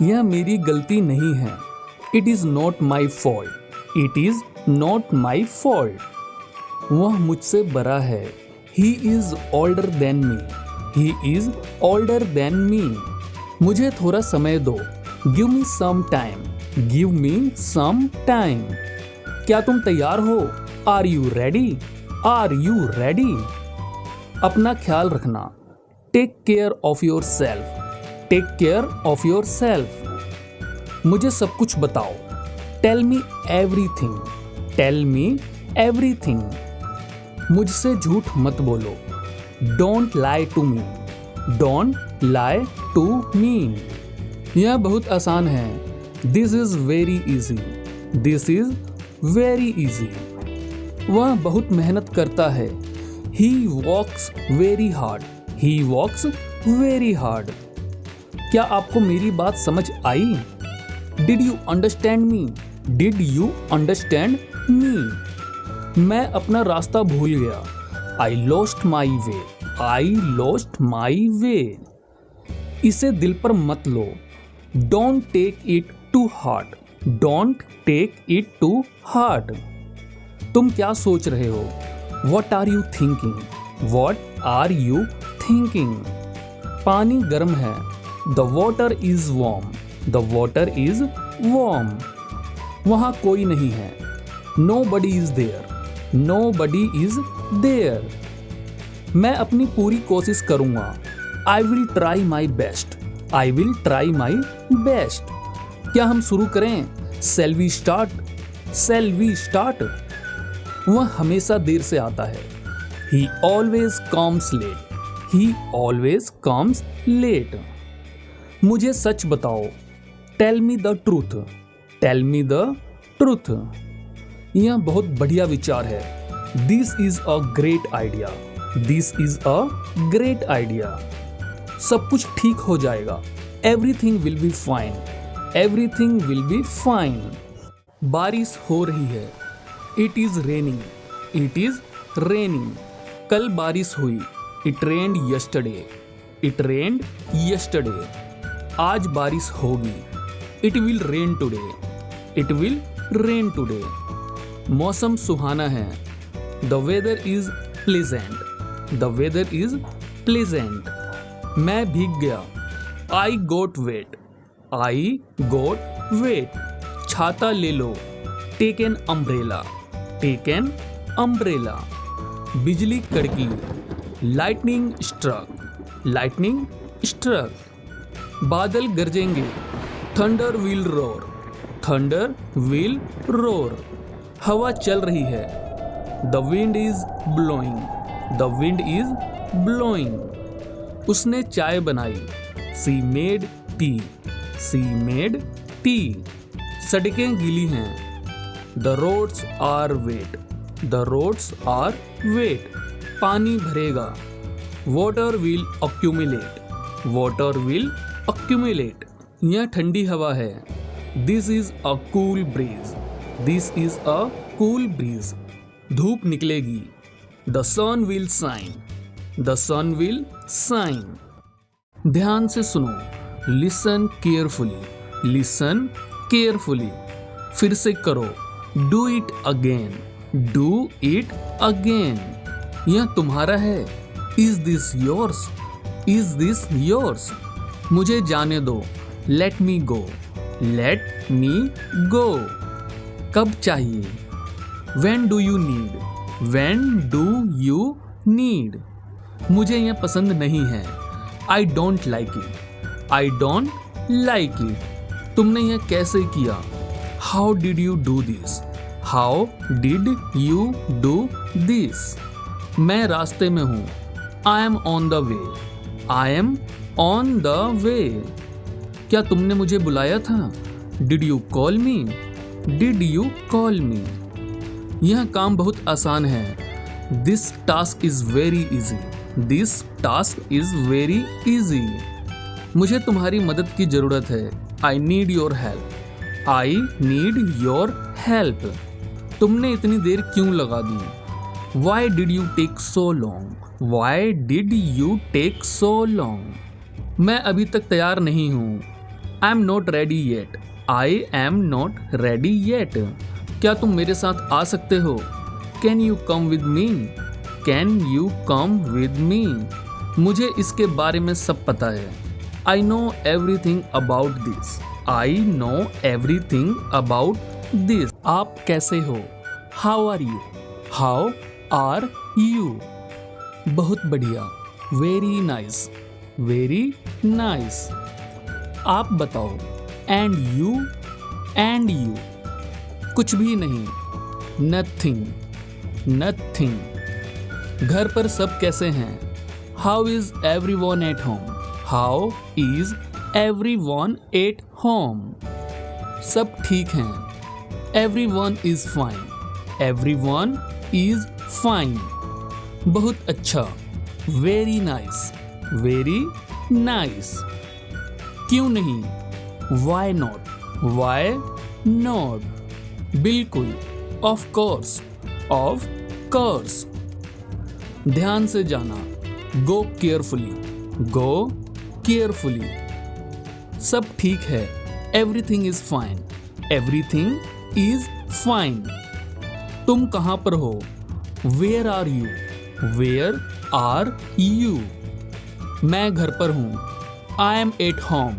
यह मेरी गलती नहीं है। It is not my fault. It is not my fault. वह मुझसे बड़ा है। He is older than me. He is older than me. मुझे थोड़ा समय दो। Give me some time. Give me some time. क्या तुम तैयार हो? Are you ready? Are you ready? अपना ख्याल रखना। Take care of yourself. Take care of yourself. मुझे सब कुछ बताओ। Tell me everything. Tell me everything. मुझसे झूठ मत बोलो। Don't lie to me. Don't lie to me. यह बहुत आसान है। This is very easy. This is very easy. वह बहुत मेहनत करता है। He works very hard. He works very hard. क्या आपको मेरी बात समझ आई? Did you understand me? Did you understand me? मैं अपना रास्ता भूल गया। I lost my way. I lost my way. इसे दिल पर मत लो। Don't take it to heart. Don't take it to heart. तुम क्या सोच रहे हो? What are you thinking? What are you thinking? पानी गर्म है। The water is warm. The water is warm. वहाँ कोई नहीं है। Nobody is there. Nobody is there. मैं अपनी पूरी कोशिश करूँगा। I will try my best. I will try my best. क्या हम शुरू करें? Shall we start? Shall we start? वह हमेशा देर से आता है। He always comes late. He always comes late. मुझे सच बताओ। Tell me the truth. Tell me the truth. यह बहुत बढ़िया विचार है। This is a great idea. This is a great idea. सब कुछ ठीक हो जाएगा। Everything will be fine. Everything will be fine. बारिश हो रही है। It is raining. It is raining. कल बारिश हुई। It rained yesterday. It rained yesterday. आज बारिश होगी। It will rain today. It will rain today. मौसम सुहाना है। The weather is pleasant. The weather is pleasant. मैं भीग गया। I got wet. I got wet. छाता ले लो। Take an umbrella. Take an umbrella. बिजली कड़की। Lightning struck. Lightning struck. बादल गरजेंगे। Thunder will roar. Thunder will roar. हवा चल रही है। The wind is blowing. The wind is blowing. उसने चाय बनाई। She made tea. She made tea. सड़कें गीली हैं। The roads are wet. The roads are wet. पानी भरेगा। Water will accumulate. Water will accumulate. यह ठंडी हवा है। This is a cool breeze. This is a cool breeze. धूप निकलेगी। The sun will shine. The sun will shine. ध्यान से सुनो। Listen carefully. Listen carefully. फिर से करो। Do it again. Do it again. यह तुम्हारा है। Is this yours? Is this yours? मुझे जाने दो। Let me go. Let me go. कब चाहिए? When do you need? When do you need? मुझे यह पसंद नहीं है। I don't like it. I don't like it. तुमने यह कैसे किया? How did you do this? How did you do this? मैं रास्ते में हूँ। I am on the way. I am on the way. क्या तुमने मुझे बुलाया था? Did you call me? Did you call me? यह काम बहुत आसान है। This task is very easy. This task is very easy. मुझे तुम्हारी मदद की जरूरत है। I need your help. I need your help. तुमने इतनी देर क्यों लगा दी? Why did you take so long? Why did you take so long? मैं अभी तक तैयार नहीं हूँ। I am not ready yet, I am not ready yet. क्या तुम मेरे साथ आ सकते हो? Can you come with me, can you come with me. मुझे इसके बारे में सब पता है। I know everything about this, I know everything about this. आप कैसे हो? How are you, how are you. बहुत बढ़िया, वेरी नाइस, वेरी नाइस। आप बताओ, एंड यू, एंड यू। कुछ भी नहीं, नथिंग, नथिंग। घर पर सब कैसे हैं? How is everyone at home, how is everyone at home. सब ठीक हैं, everyone is fine, everyone is fine. बहुत अच्छा, वेरी नाइस, वेरी नाइस। क्यों नहीं, वाई नॉट, वाई नॉट। बिल्कुल, ऑफ कोर्स, ऑफ कोर्स। ध्यान से जाना, गो केयरफुली, गो केयरफुली। सब ठीक है, everything is fine, everything is fine. तुम कहाँ पर हो? Where are you, where are you. मैं घर पर हूँ, I am at home,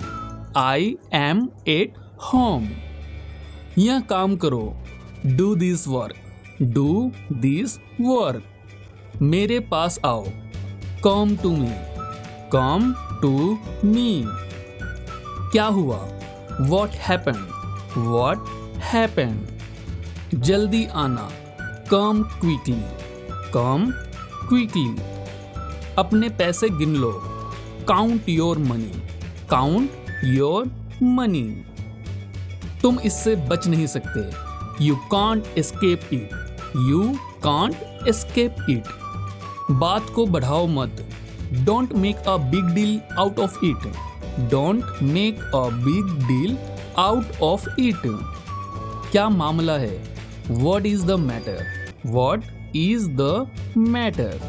I am at home. यह काम करो, do this work, do this work. मेरे पास आओ, come to me, come to me. क्या हुआ? What happened, what happened. जल्दी आना, कम क्विकली, कम क्विकली। अपने पैसे गिन लो, count your money, count your money. तुम इससे बच नहीं सकते, you can't escape it, you can't escape it. बात को बढ़ाओ मत, don't make a big deal out of it, don't make a big deal out of it. क्या मामला है? What is the matter, what is the matter.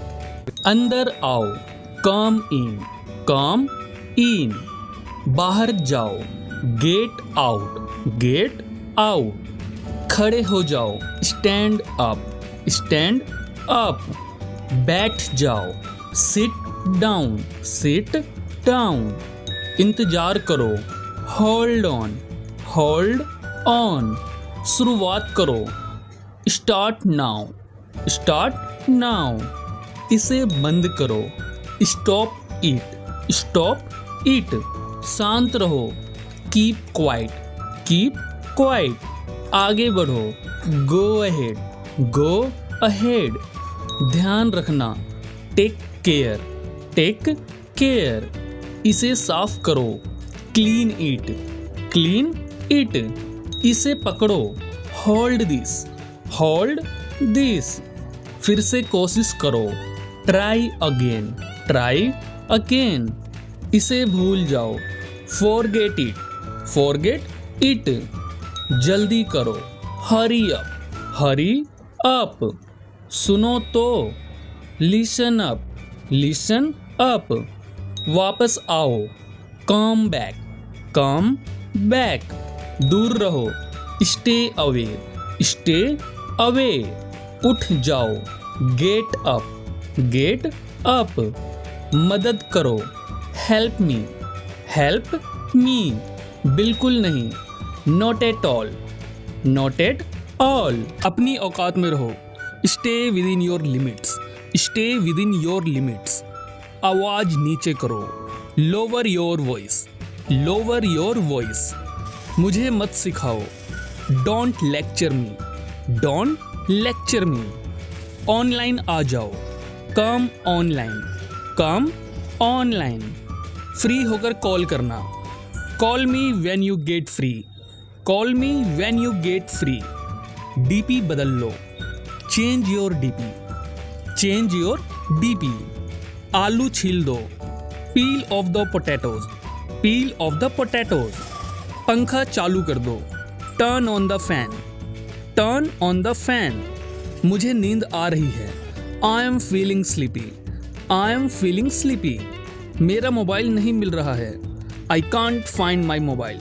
अंदर आओ, कम इन, कम इन। बाहर जाओ, गेट आउट, गेट आउट। खड़े हो जाओ, स्टैंड अप, स्टैंड अप। बैठ जाओ, सिट डाउन, सिट डाउन। इंतजार करो, होल्ड ऑन, होल्ड ऑन। शुरुआत करो, स्टार्ट नाउ, स्टार्ट नाउ। इसे बंद करो, स्टॉप इट, स्टॉप इट। शांत रहो, कीप क्वाइट, कीप क्वाइट। आगे बढ़ो, गो अहेड, गो अहेड। ध्यान रखना, टेक केयर, टेक केयर। इसे साफ करो, क्लीन इट, क्लीन इट। इसे पकड़ो, होल्ड दिस, होल्ड दिस। फिर से कोशिश करो, ट्राई अगेन, ट्राई अगेन। इसे भूल जाओ, फॉरगेट इट, फॉरगेट इट। जल्दी करो, हरी अप, हरी अप। सुनो तो, लिसन अप, लिसन अप। वापस आओ, कम बैक, कम बैक। दूर रहो, स्टे अवे, स्टे अवे। उठ जाओ, गेट अप, गेट अप। मदद करो, हेल्प मी, हेल्प मी। बिल्कुल नहीं, not at all, not at all. अपनी औकात में रहो, stay within your limits, stay within your limits. आवाज नीचे करो, lower your voice, lower your voice. मुझे मत सिखाओ, don't lecture me, don't lecture me. Online आ जाओ, come online, come online. Free होकर कॉल करना, call me when you get free, call me when you get free. DP बदल लो, change your DP, change your DP. आलू छील दो, पील of the potatoes, peel of the potatoes. पंखा चालू कर दो, turn on the fan, turn on the fan. मुझे नींद आ रही है, I am feeling sleepy, I am feeling sleepy. मेरा मोबाइल नहीं मिल रहा है, I can't find my mobile,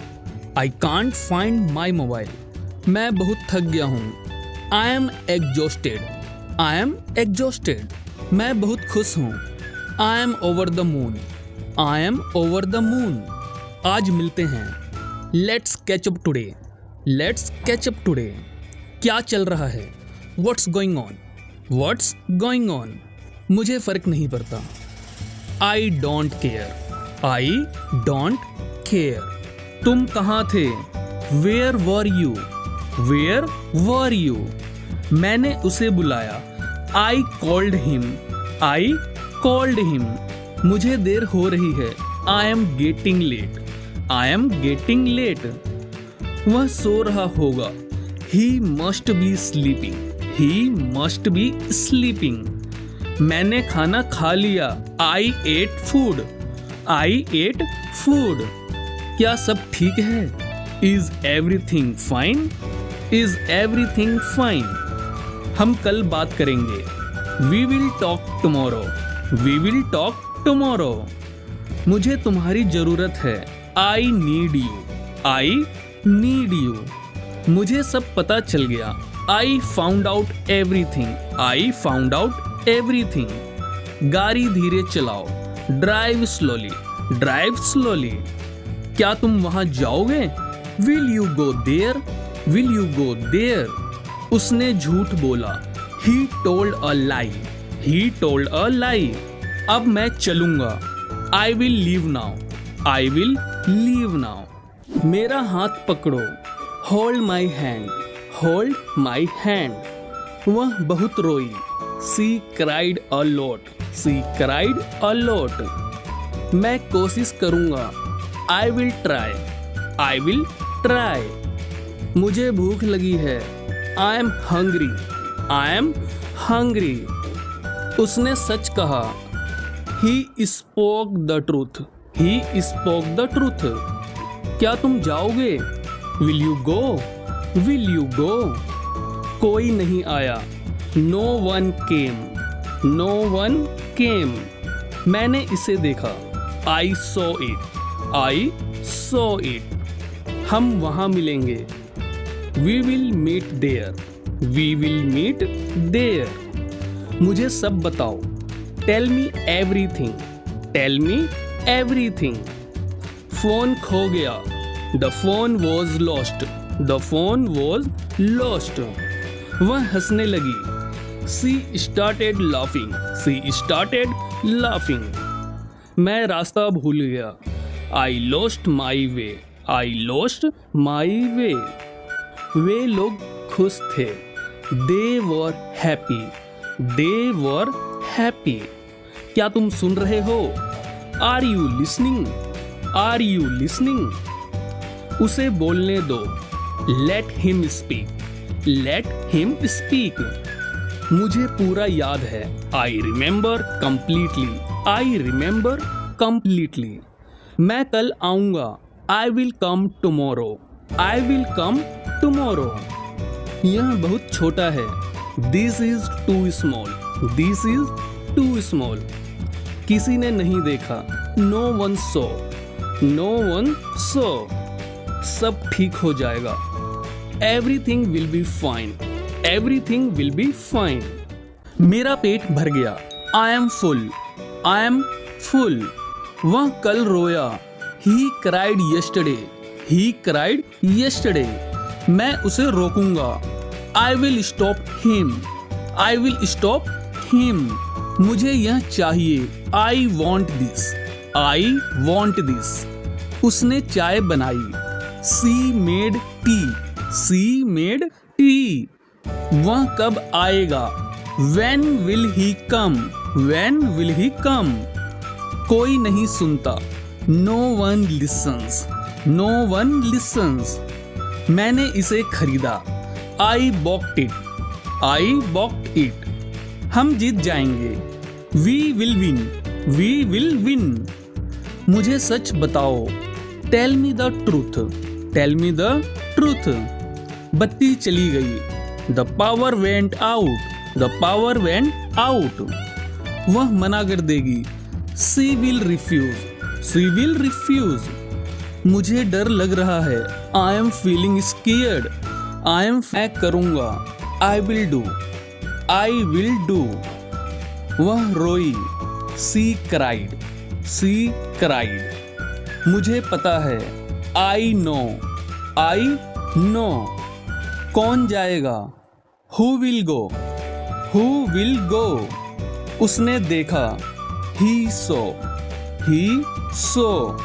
I can't find my mobile. मैं बहुत थक गया हूँ। I am exhausted, I am exhausted. मैं बहुत खुश हूँ। I am over the moon, I am over the moon. आज मिलते हैं। Let's catch up today, let's catch up today. क्या चल रहा है? What's going on, what's going on. मुझे फर्क नहीं पड़ता। I don't care, I don't care. तुम कहाँ थे? Where were you, where were you. मैंने उसे बुलाया। I called him, I called him. मुझे देर हो रही है। I am getting late, I am getting late. वह सो रहा होगा। He must be sleeping, he must be sleeping. मैंने खाना खा लिया। I ate food, I ate food. क्या सब ठीक है? Is everything fine, is everything fine. हम कल बात करेंगे। We will talk tomorrow, we will talk tomorrow. मुझे तुम्हारी जरूरत है। I need you, I need you. मुझे सब पता चल गया। I found out everything, I found out everything. गाड़ी धीरे चलाओ। Drive slowly, drive slowly. क्या तुम वहां जाओगे? Will you go there, will you go there. उसने झूठ बोला। He told a lie, he told a lie. अब मैं चलूंगा। I will leave now, I will leave now. मेरा हाथ पकड़ो। Hold my hand, hold my hand. वह बहुत रोई। She cried a lot, she cried a lot. मैं कोशिश करूंगा। I will try, I will try. मुझे भूख लगी है। I am hungry, I am hungry. उसने सच कहा। He spoke the truth, he spoke the truth. क्या तुम जाओगे? Will you go, will you go. कोई नहीं आया। No one came, no one came. मैंने इसे देखा। I saw it, I saw it. हम वहां मिलेंगे। We will meet there, we will meet there. मुझे सब बताओ। Tell me everything, tell me everything. Phone खो गया। The phone was lost, the phone was lost. वह हंसने लगी। सी स्टार्टेड लाफिंग, सी स्टार्टेड लाफिंग। मैं रास्ता भूल गया। I lost my way, I lost my वे। वे लोग खुश थे। They were happy, they were happy. क्या तुम सुन रहे हो? Are you listening, are you listening. उसे बोलने दो। Let him speak, let him speak. मुझे पूरा याद है। I remember completely, I remember completely. मैं कल आऊंगा। I will come tomorrow, I will come tomorrow. यह बहुत छोटा है। This is too small, this is too small. किसी ने नहीं देखा। नो वन सो, नो वन सो। सब ठीक हो जाएगा। Everything will be fine, everything will be fine. मेरा पेट भर गया। I am full, I am full. वह कल रोया। He cried yesterday, he cried yesterday. मैं उसे रोकूंगा। I will stop him, I will stop him. मुझे यह चाहिए। I want this, I want this. उसने चाय बनाई। She made tea, she made tea. वह कब आएगा? When will he come? When will he come? कोई नहीं सुनता। No one listens, no one listens। मैंने इसे खरीदा। I bought it, I bought it। हम जीत जाएंगे। We will win, we will win। मुझे सच बताओ। Tell me the truth, tell me the truth। बत्ती चली गई। The power went out, the power went out। वह मना कर देगी। She will refuse, she will refuse। मुझे डर लग रहा है। I am feeling scared. I am करूँगा। I will do. I will do. वह रोई। She cried. She cried. मुझे पता है। I know. I know. कौन जाएगा? Who will go? Who will go? उसने देखा। He saw. He saw.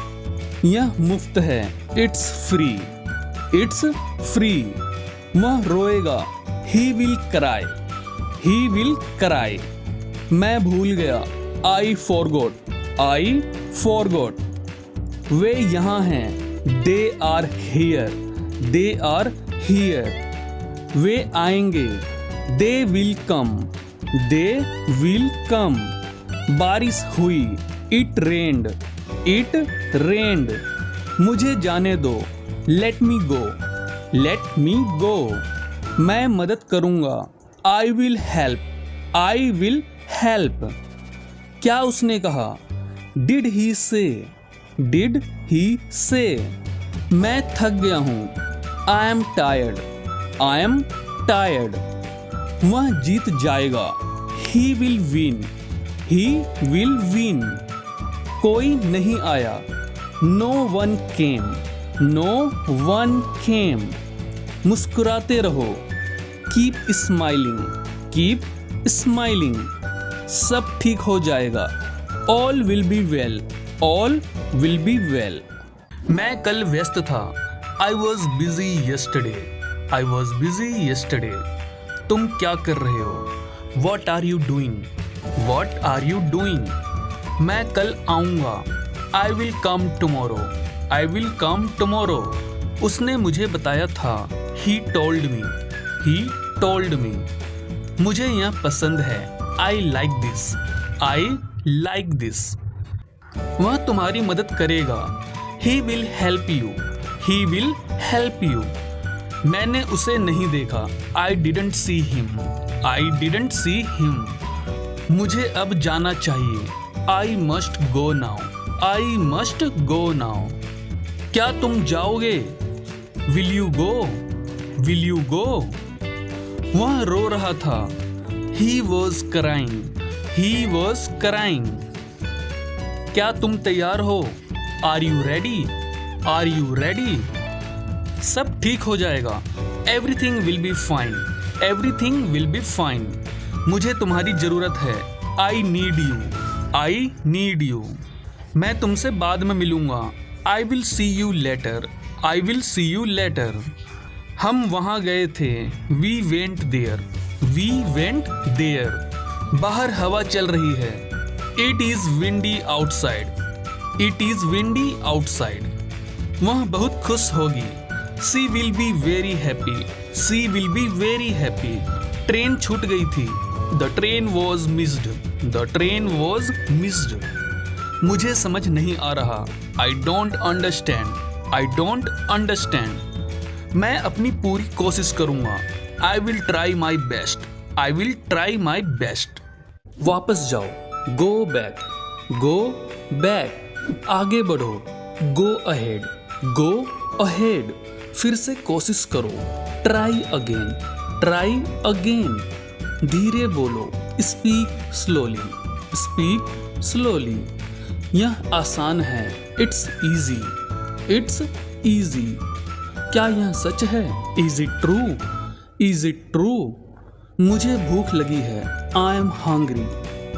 यह मुफ्त है। It's free. It's free. वह रोएगा। He will cry. He will cry. मैं भूल गया। I forgot. I forgot. वे यहाँ हैं। They are here. They are here. वे आएंगे। They will come. They will come. बारिश हुई। It rained. It rained. मुझे जाने दो। Let me go. Let me go. मैं मदद करूँगा। I will help. I will help. क्या उसने कहा? डिड ही से? डिड ही से? मैं थक गया हूँ। I am tired. I am tired. वह जीत जाएगा। He will win. He will win. कोई नहीं आया। No one came. No one came. मुस्कुराते रहो। Keep smiling. Keep smiling. सब ठीक हो जाएगा। All will be well. All will be well. मैं कल व्यस्त था। I was busy yesterday. I was busy yesterday. तुम क्या कर रहे हो? What are you doing? What are you doing? मैं कल आऊँगा। आई will come tomorrow. I will come tomorrow. उसने मुझे बताया था। He told me. He told me. मुझे यह पसंद है। I like this. I like this. वह तुम्हारी मदद करेगा। He will help you. He will help you. मैंने उसे नहीं देखा। I didn't see him. I didn't see him. मुझे अब जाना चाहिए। I must go now. I must go now. क्या तुम जाओगे? Will you go? Will you go? वह रो रहा था। He was crying. He was crying. क्या तुम तैयार हो? Are you ready? Are you ready? सब ठीक हो जाएगा। Everything will be fine. Everything will be fine. मुझे तुम्हारी जरूरत है। I need you. I need you. मैं तुमसे बाद में मिलूंगा। I will see you later. I will see you later. हम वहाँ गए थे। We went there. We went there. बाहर हवा चल रही है। It is windy outside. It is windy outside. वह बहुत खुश होगी। She will be very happy. She will be very happy. Train छूट गई थी। The train was missed. The train was missed. मुझे समझ नहीं आ रहा। I don't understand. I don't understand. मैं अपनी पूरी कोशिश करूंगा। I will try my best. I will try my best. वापस जाओ। Go back. Go back. आगे बढ़ो। Go ahead. Go ahead. फिर से कोशिश करो। Try again. Try again. धीरे बोलो। Speak slowly. Speak slowly. यह आसान है। It's easy. It's easy. क्या यह सच है? Is it true? Is it true? मुझे भूख लगी है। I am hungry.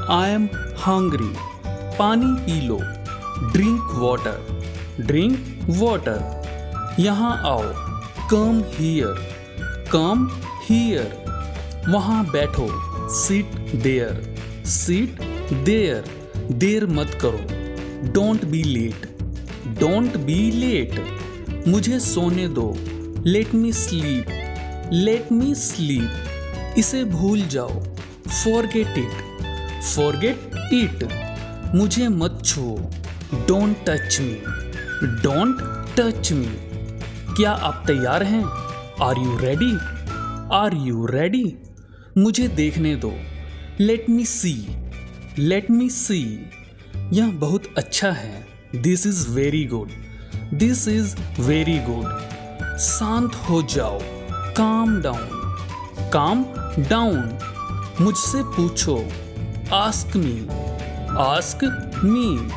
I am hungry. पानी पी लो। Drink water. Drink water. यहाँ आओ। Come here. Come here. वहाँ बैठो। Sit there. Sit there. देर मत करो। Don't be late. Don't be late. मुझे सोने दो। Let me sleep. Let me sleep. इसे भूल जाओ। Forget it. Forget it. मुझे मत छुओ। Don't touch me. Don't touch me. क्या आप तैयार हैं? Are you ready? Are you ready? मुझे देखने दो। Let me see. Let me see. यह बहुत अच्छा है। This is very good. This is very good. शांत हो जाओ, काम डाउन। काम डाउन, मुझसे पूछो, आस्क मी। Ask me,